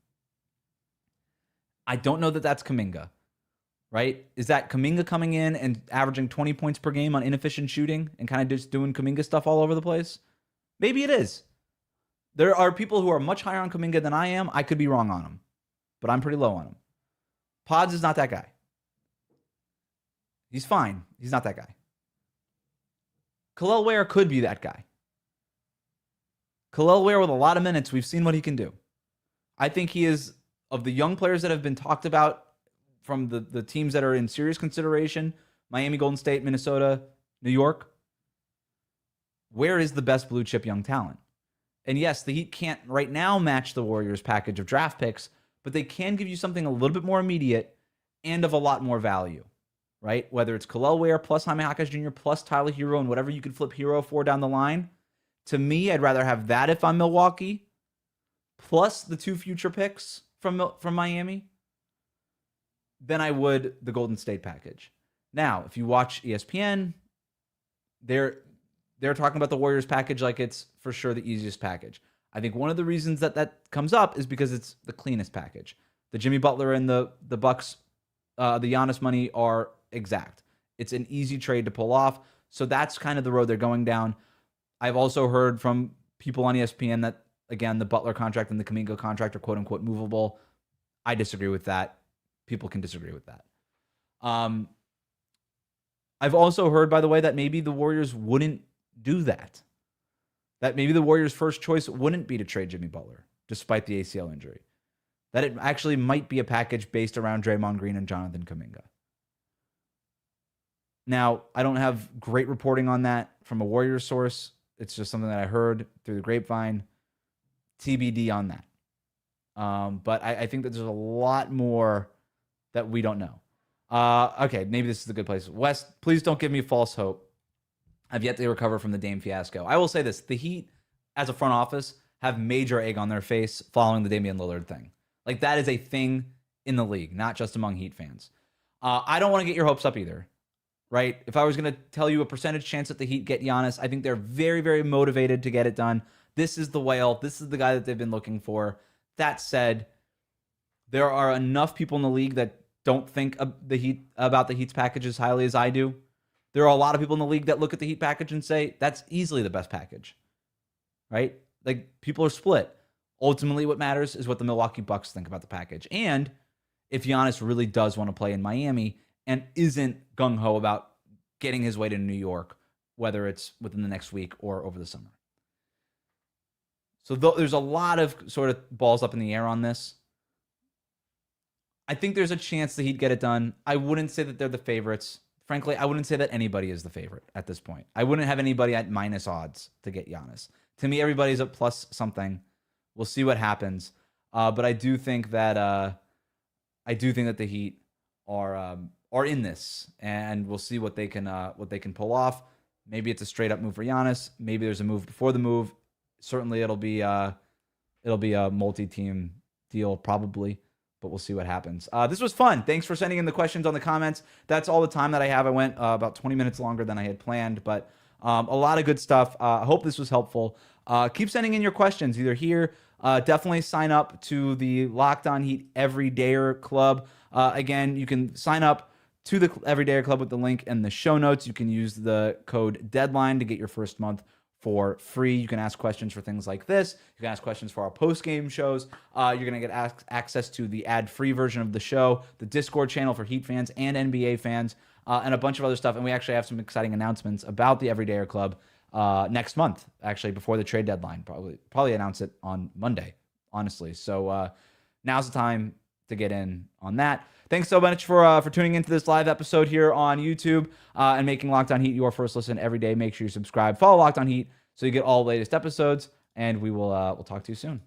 I don't know that that's Kuminga, right? Is that Kuminga coming in and averaging 20 points per game on inefficient shooting and kind of just doing Kuminga stuff all over the place? Maybe it is. There are people who are much higher on Kuminga than I am. I could be wrong on him, but I'm pretty low on him. Pods is not that guy. He's fine. He's not that guy. Kel'el Ware could be that guy. Kel'el Ware with a lot of minutes, we've seen what he can do. I think he is, of the young players that have been talked about from the teams that are in serious consideration, Miami, Golden State, Minnesota, New York, Ware is the best blue chip young talent. And yes, the Heat can't right now match the Warriors package of draft picks, but they can give you something a little bit more immediate and of a lot more value, right? Whether it's Kel'el Ware plus Jaime Jaquez Jr. plus Tyler Hero and whatever you could flip Hero for down the line. To me, I'd rather have that if I'm Milwaukee, plus the 2 future picks from Miami, than I would the Golden State package. Now, if you watch ESPN, they're talking about the Warriors package like it's for sure the easiest package. I think one of the reasons that comes up is because it's the cleanest package. The Jimmy Butler and the Bucks, the Giannis money are exact. It's an easy trade to pull off. So that's kind of the road they're going down. I've also heard from people on ESPN that, again, the Butler contract and the Kuminga contract are quote-unquote movable. I disagree with that. People can disagree with that. I've also heard, by the way, that maybe the Warriors wouldn't do that. That maybe the Warriors' first choice wouldn't be to trade Jimmy Butler, despite the ACL injury. That it actually might be a package based around Draymond Green and Jonathan Kuminga. Now, I don't have great reporting on that from a Warriors source. It's just something that I heard through the grapevine. TBD on that. But I think that there's a lot more that we don't know. Okay, maybe this is a good place. Wes, please don't give me false hope. I've yet to recover from the Dame fiasco. I will say this. The Heat, as a front office, have major egg on their face following the Damian Lillard thing. Like, that is a thing in the league, not just among Heat fans. I don't want to get your hopes up either, right? If I was going to tell you a percentage chance that the Heat get Giannis, I think they're very, very motivated to get it done. This is the whale. This is the guy that they've been looking for. That said, there are enough people in the league that don't think about the Heat's package as highly as I do. There are a lot of people in the league that look at the Heat package and say, that's easily the best package, right? Like, people are split. Ultimately, what matters is what the Milwaukee Bucks think about the package. And if Giannis really does want to play in Miami and isn't gung-ho about getting his way to New York, whether it's within the next week or over the summer. So there's a lot of sort of balls up in the air on this. I think there's a chance that he'd get it done. I wouldn't say that they're the favorites. Frankly, I wouldn't say that anybody is the favorite at this point. I wouldn't have anybody at minus odds to get Giannis. To me, everybody's at plus something. We'll see what happens. But I do think that the Heat are in this, and we'll see what they can pull off. Maybe it's a straight up move for Giannis. Maybe there's a move before the move. Certainly, it'll be a multi-team deal probably. But we'll see what happens. This was fun. Thanks for sending in the questions on the comments. That's all the time that I have. I went about 20 minutes longer than I had planned, but a lot of good stuff. I hope this was helpful. Keep sending in your questions either here. Definitely sign up to the Locked On Heat Everydayer Club. Again, you can sign up to the Everydayer Club with the link in the show notes. You can use the code DEADLINE to get your first month for free. You can ask questions for things like this. You can ask questions for our post-game shows. You're going to get access to the ad-free version of the show, the Discord channel for Heat fans and NBA fans, and a bunch of other stuff. And we actually have some exciting announcements about the Everydayer Club next month, actually, before the trade deadline. Probably announce it on Monday, honestly. So now's the time to get in on that. Thanks so much for tuning into this live episode here on YouTube and making Locked On Heat your first listen every day. Make sure you subscribe, follow Locked On Heat so you get all the latest episodes, and we'll talk to you soon.